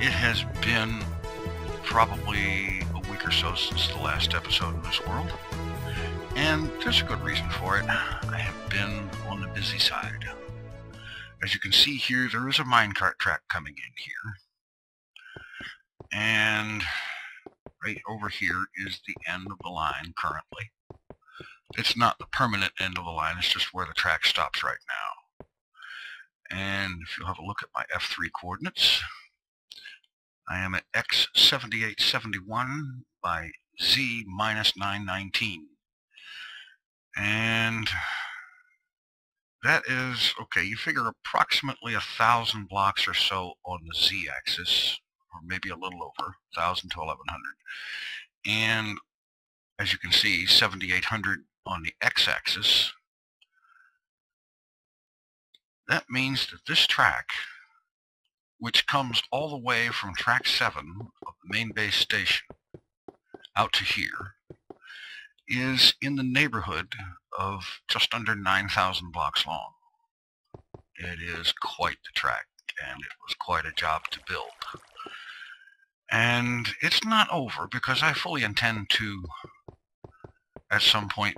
It has been probably a week or so since the last episode in this world, and there's a good reason for it. I have been on the busy side. As you can see here, there is a minecart track coming in here, and right over here is the end of the line currently. It's not the permanent end of the line, it's just where the track stops right now. And if you'll have a look at my F3 coordinates, I am at X 7871 by Z minus 919. And that is, okay, you figure approximately 1,000 blocks or so on the Z-axis, or maybe a little over, 1,000 to 1,100. And as you can see, 7,800 on the X-axis. That means that this track, which comes all the way from track 7 of the main base station out to here, is in the neighborhood of just under 9,000 blocks long. It is quite the track, and it was quite a job to build. And it's not over, because I fully intend to, at some point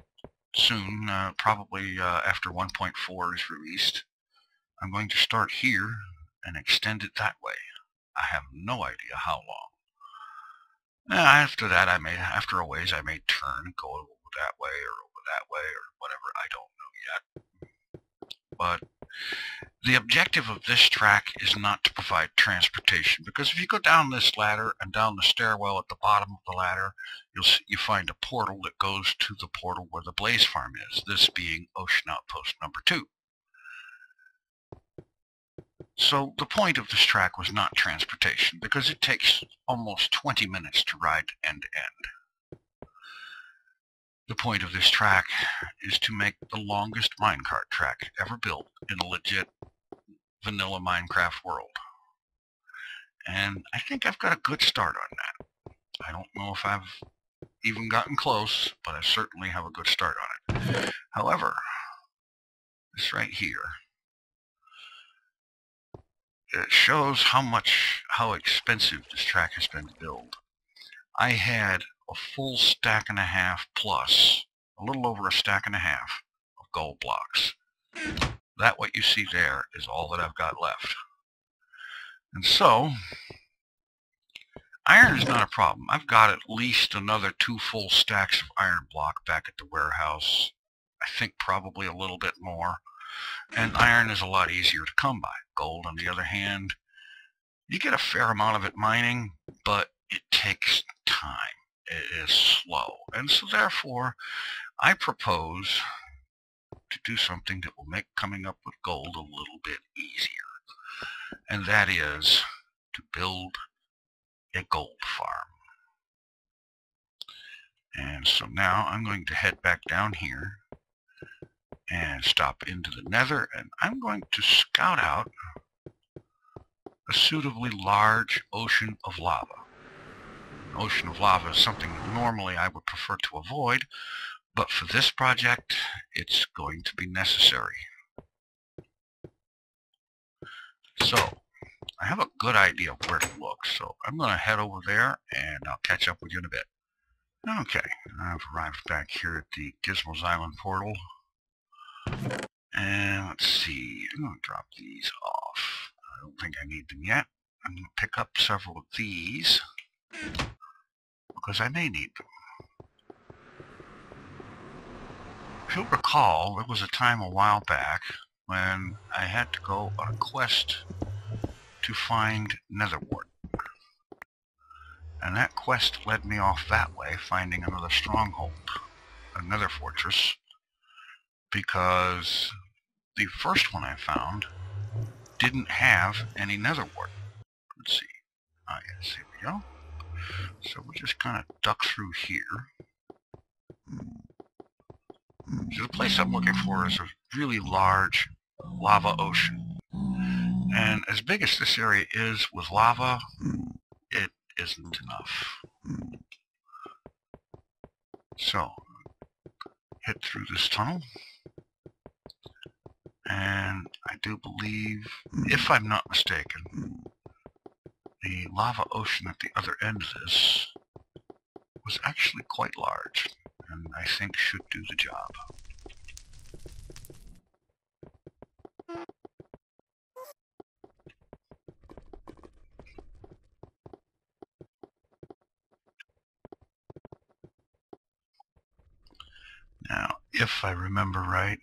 soon, probably after 1.4 is released, I'm going to start here and extend it that way. I have no idea how long. After that, after a ways, I may turn and go over that way or whatever. I don't know yet. But the objective of this track is not to provide transportation, because if you go down this ladder and down the stairwell at the bottom of the ladder, you find a portal that goes to the portal where the Blaze Farm is, this being Ocean Outpost number 2. So the point of this track was not transportation, because it takes almost 20 minutes to ride end to end. The point of this track is to make the longest minecart track ever built in a legit vanilla Minecraft world. And I think I've got a good start on that. I don't know if I've even gotten close, but I certainly have a good start on it. However, this right here, it shows how expensive this track has been to build. I had a full stack and a half plus, a little over a stack and a half of gold blocks. That what you see there is all that I've got left. And so, iron is not a problem. I've got at least another 2 full stacks of iron block back at the warehouse. I think probably a little bit more. And iron is a lot easier to come by. Gold, on the other hand, you get a fair amount of it mining, but it takes time. It is slow. And so therefore, I propose to do something that will make coming up with gold a little bit easier. And that is to build a gold farm. And so now I'm going to head back down here and stop into the nether, and I'm going to scout out a suitably large ocean of lava. An ocean of lava is something that normally I would prefer to avoid, but for this project, it's going to be necessary. So, I have a good idea of where to look, so I'm going to head over there, and I'll catch up with you in a bit. Okay, I've arrived back here at the Gizmo's Island portal. And let's see, I'm going to drop these off. I don't think I need them yet. I'm going to pick up several of these because I may need them. If you'll recall, there was a time a while back when I had to go on a quest to find netherwort. And that quest led me off that way, finding another stronghold, a nether fortress, because the first one I found didn't have any netherwort. Let's see. Ah, yes, here we go. So we'll just kind of duck through here. So the place I'm looking for is a really large lava ocean. And as big as this area is with lava, it isn't enough. So, head through this tunnel. And I do believe, if I'm not mistaken, the lava ocean at the other end of this was actually quite large, and I think should do the job. Now, if I remember right,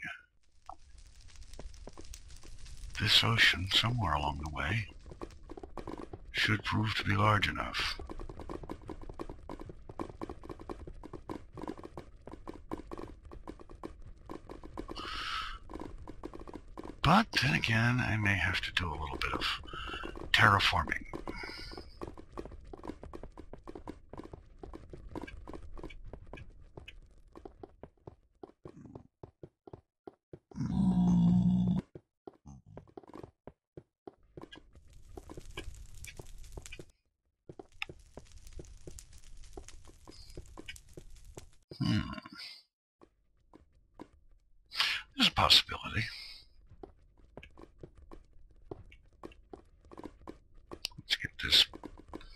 this ocean, somewhere along the way, should prove to be large enough. But then again, I may have to do a little bit of terraforming. There's a possibility. Let's get this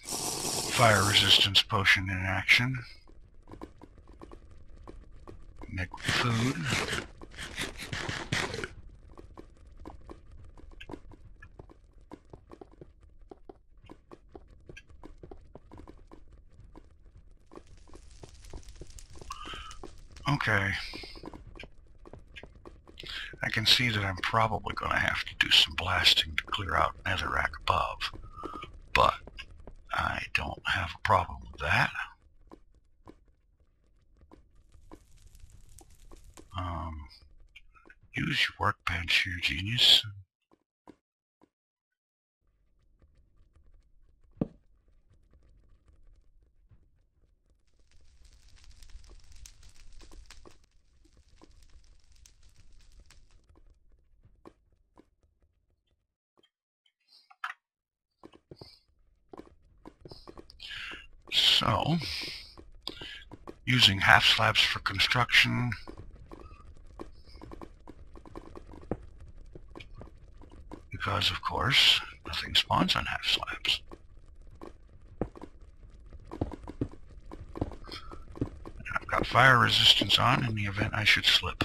fire resistance potion in action. Make food. Okay. I can see that I'm probably going to have to do some blasting to clear out netherrack above, but I don't have a problem with that. Use your workbench here, genius. So, using half slabs for construction, because of course nothing spawns on half slabs. I've got fire resistance on in the event I should slip.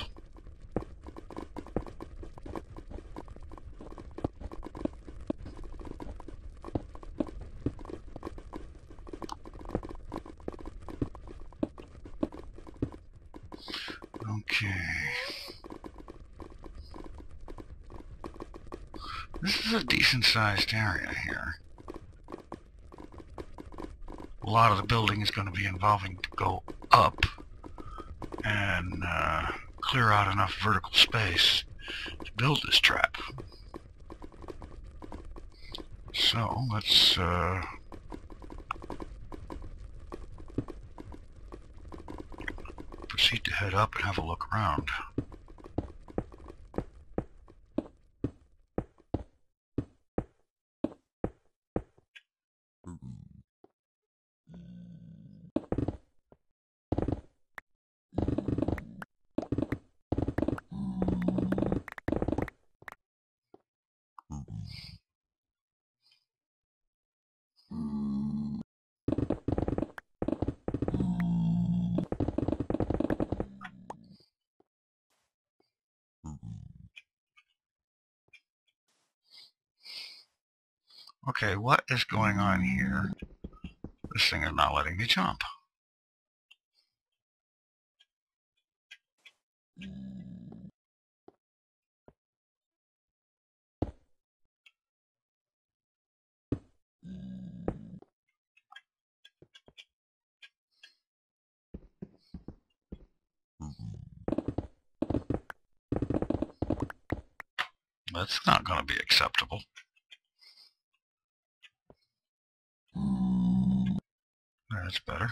Okay. This is a decent-sized area here. A lot of the building is going to be involving to go up and clear out enough vertical space to build this trap. So let's proceed to head up and have a look around. Okay, what is going on here? This thing is not letting me jump. That's not going to be acceptable. That's better.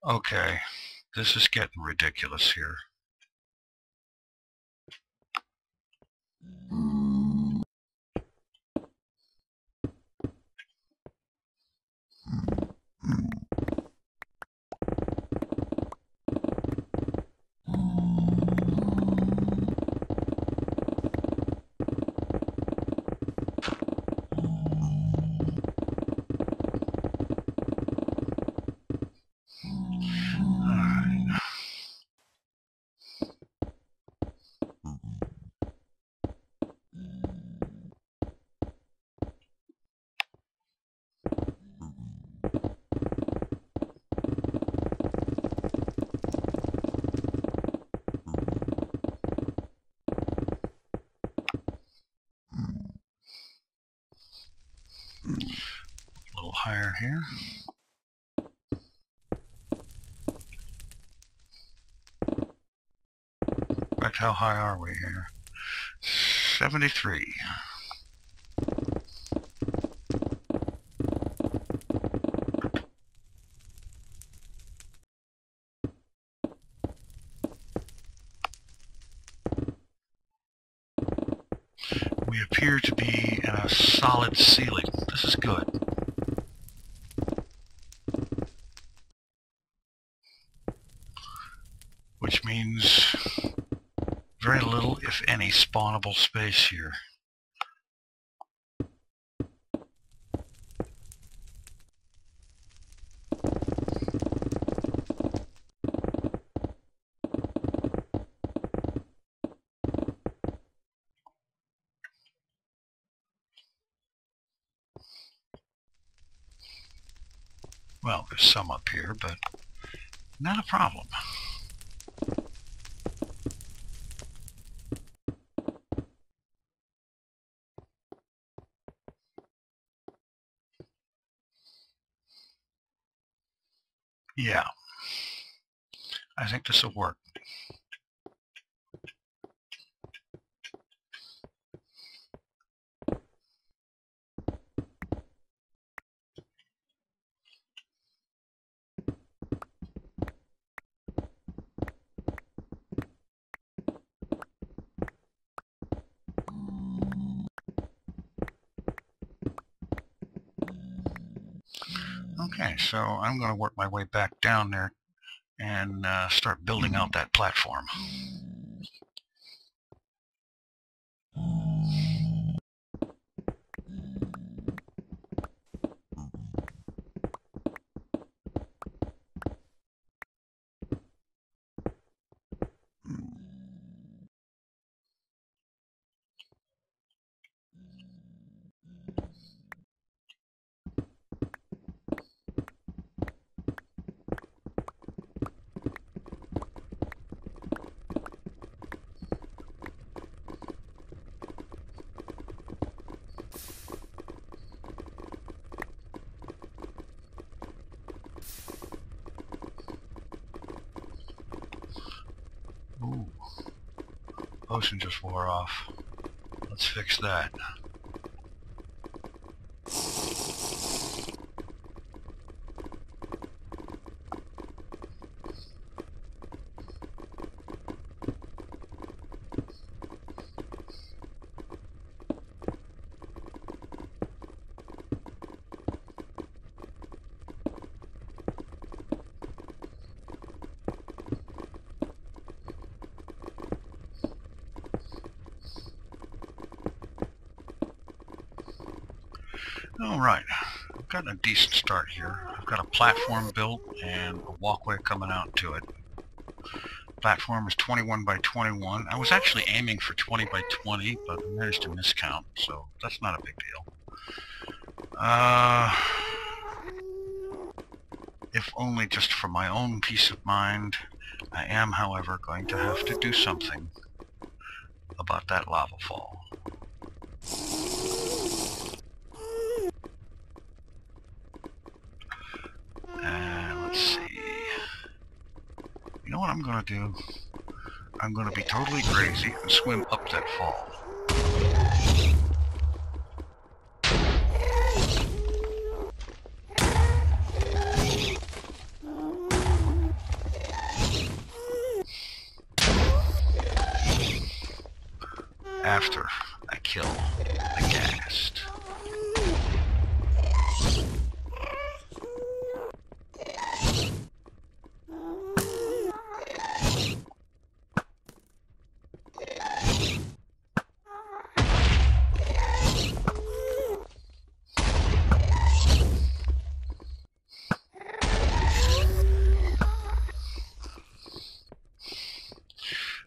Okay, this is getting ridiculous here. A little higher here. In fact, how high are we here? 73. We appear to be in a solid ceiling. This is good. Which means very little, if any, spawnable space here. Well, there's some up here, but not a problem. Yeah, I think this will work. Okay, so I'm going to work my way back down there and start building out that platform. Ooh, potion just wore off. Let's fix that. Alright, I've got a decent start here. I've got a platform built and a walkway coming out to it. Platform is 21 by 21. I was actually aiming for 20 by 20, but I managed to miscount, so that's not a big deal. If only just for my own peace of mind. I am, however, going to have to do something about that lava fall. Let's see. You know what I'm going to do? I'm going to be totally crazy and swim up that fall. after I kill the ghast.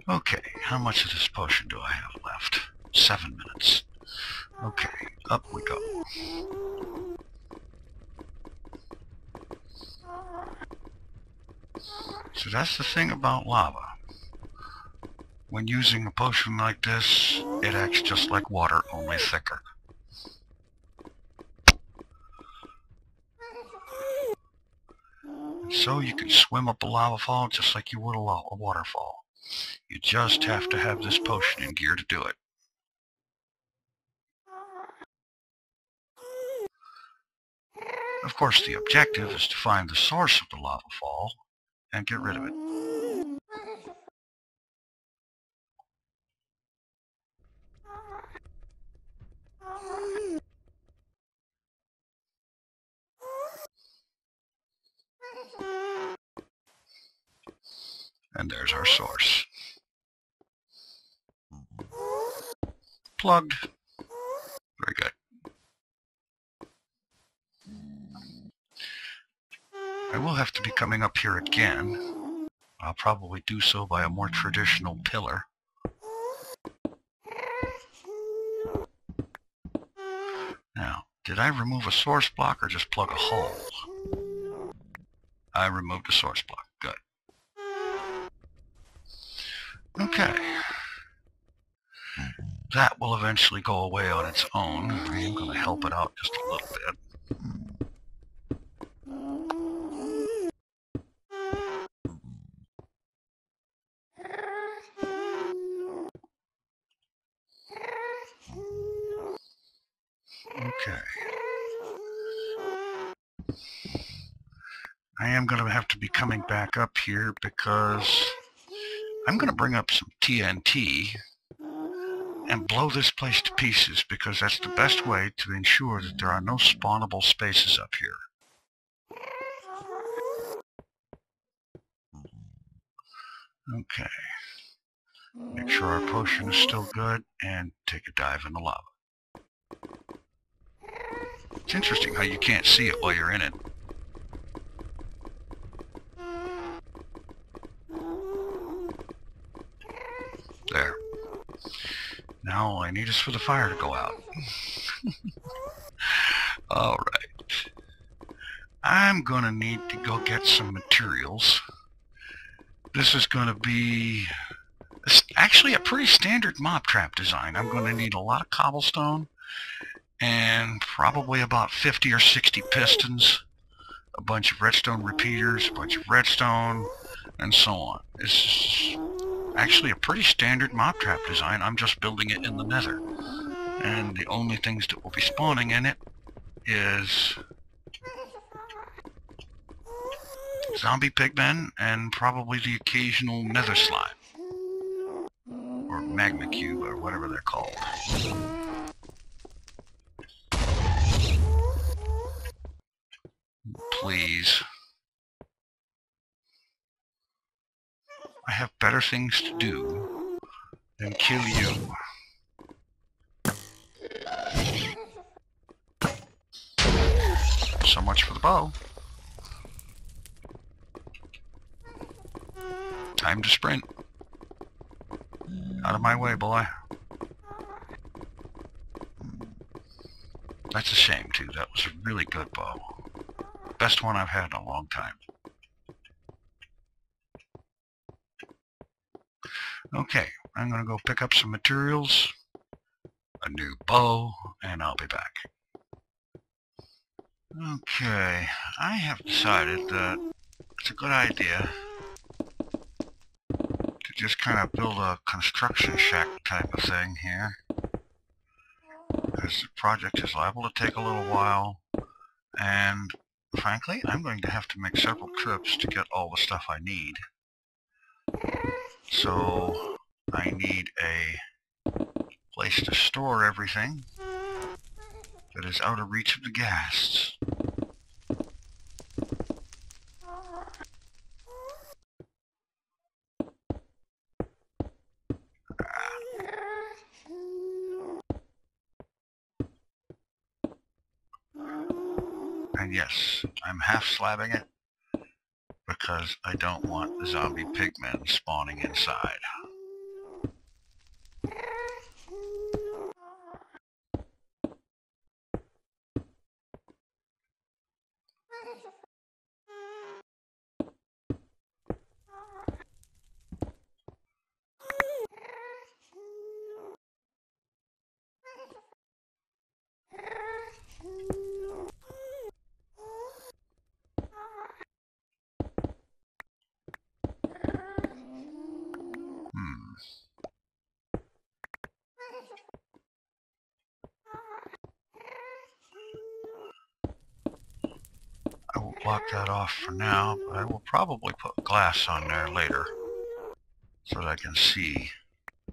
Okay, how much of this potion do I have left? 7 minutes. Okay, up we go. So that's the thing about lava. When using a potion like this, it acts just like water, only thicker. And so you can swim up a lava fall just like you would a waterfall. You just have to have this potion in gear to do it. Of course, the objective is to find the source of the lava fall and get rid of it. And there's our source. Plugged. Very good. I will have to be coming up here again. I'll probably do so by a more traditional pillar. Now, did I remove a source block or just plug a hole? I removed a source block. Good. Okay. That will eventually go away on its own. I am going to help it out just a little bit. Okay. I am going to have to be coming back up here because I'm going to bring up some TNT and blow this place to pieces because that's the best way to ensure that there are no spawnable spaces up here. Okay. Make sure our potion is still good and take a dive in the lava. It's interesting how you can't see it while you're in it. There. Now all I need is for the fire to go out. Alright. I'm gonna need to go get some materials. This is gonna be actually a pretty standard mob trap design. I'm gonna need a lot of cobblestone and probably about 50 or 60 pistons, a bunch of redstone repeaters, a bunch of redstone, and so on. This is actually a pretty standard mob trap design. I'm just building it in the nether. And the only things that will be spawning in it is zombie pigmen and probably the occasional nether slime. Or magma cube, or whatever they're called. Please. I have better things to do than kill you. So much for the bow. Time to sprint. Out of my way, boy. That's a shame, too. That was a really good bow. Best one I've had in a long time. Okay, I'm going to go pick up some materials, a new bow, and I'll be back. Okay, I have decided that it's a good idea to just kind of build a construction shack type of thing here, because the project is liable to take a little while, and frankly, I'm going to have to make several trips to get all the stuff I need. So I need a place to store everything that is out of reach of the ghasts. And yes, I'm half slabbing it because I don't want the zombie pigmen spawning inside. I will block that off for now, but I will probably put glass on there later so that I can see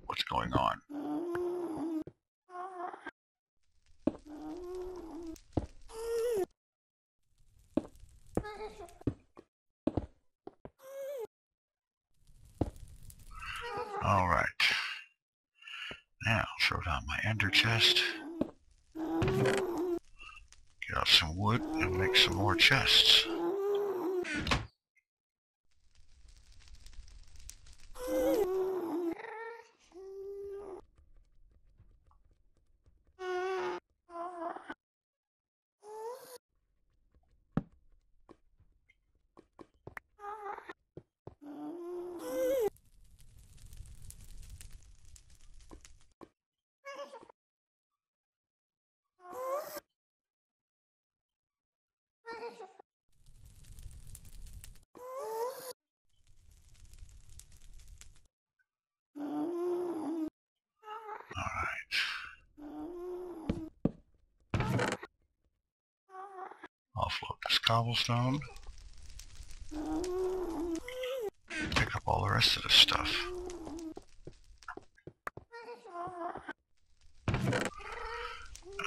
what's going on. Alright. Now, throw down my ender chest. Get out some wood and make some more chests. Offload this cobblestone. Pick up all the rest of this stuff.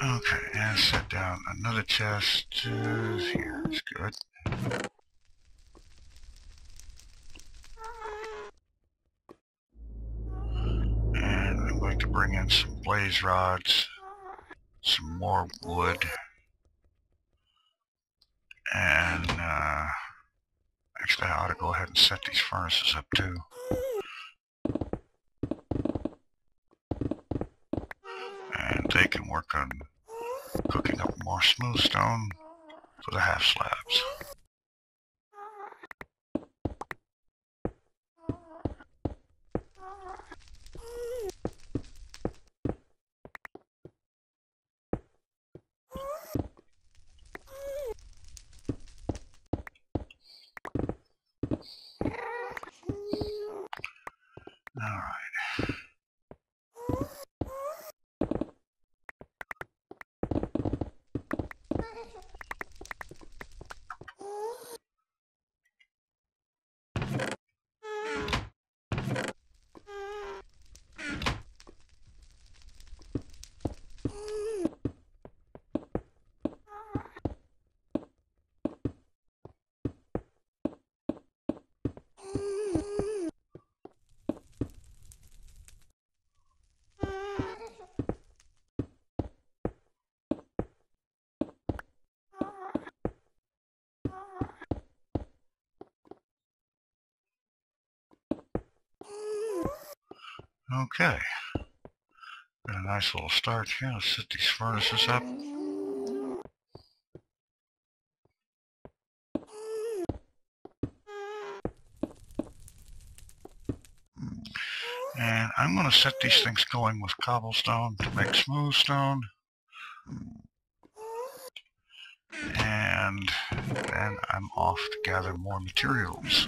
Okay, and set down another chest here. It's good. And I'm going to bring in some blaze rods, some more wood, and actually I ought to go ahead and set these furnaces up too. And they can work on cooking up more smooth stone for the half slabs. Alright. Okay. Got a nice little start here. Let's set these furnaces up. And I'm going to set these things going with cobblestone to make smooth stone. And then I'm off to gather more materials.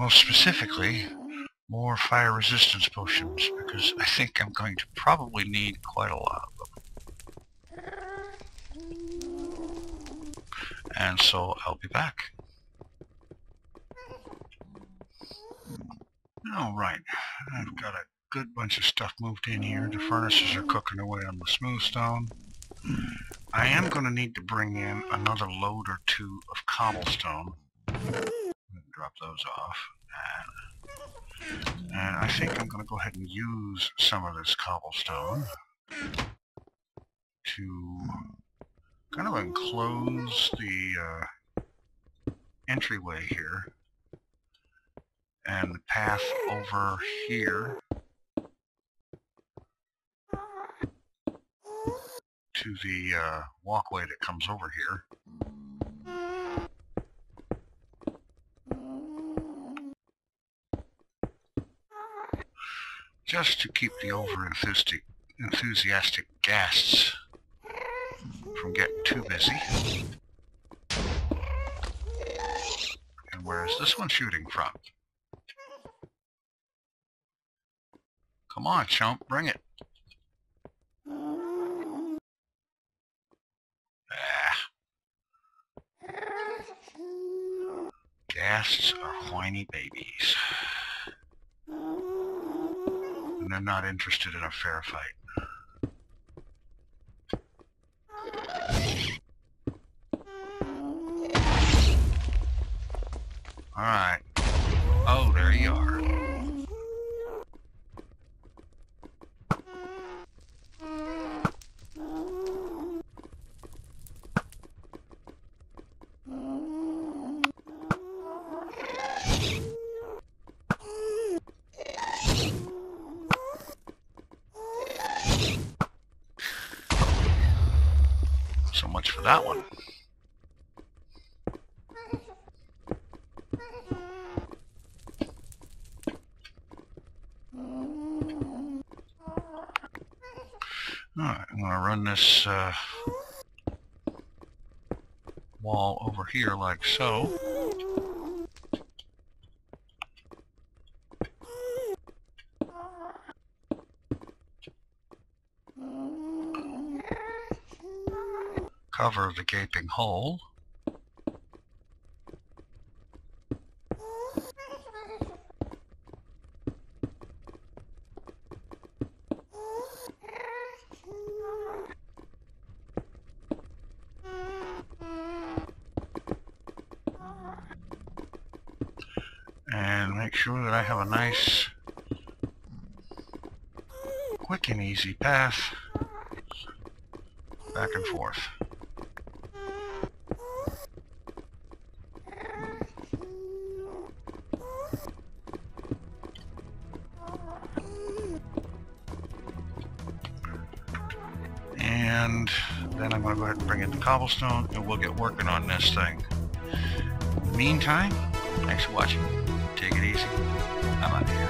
most specifically, more fire resistance potions, because I think I'm going to probably need quite a lot of them. And so I'll be back. Alright, I've got a good bunch of stuff moved in here. The furnaces are cooking away on the smooth stone. I am going to need to bring in another load or two of cobblestone. Drop those off. And I think I'm going to go ahead and use some of this cobblestone to kind of enclose the entryway here and the path over here to the walkway that comes over here. Just to keep the over-enthusiastic guests from getting too busy. And where is this one shooting from? Come on, chump, bring it. Guests are whiny babies. And they're not interested in a fair fight. Alright. Oh, there you are. So much for that one. Alright, I'm going to run this wall over here like so. Cover the gaping hole. And make sure that I have a nice, quick and easy path back and forth. And then I'm going to go ahead and bring in the cobblestone and we'll get working on this thing. In the meantime, thanks for watching. Take it easy. I'm out of here.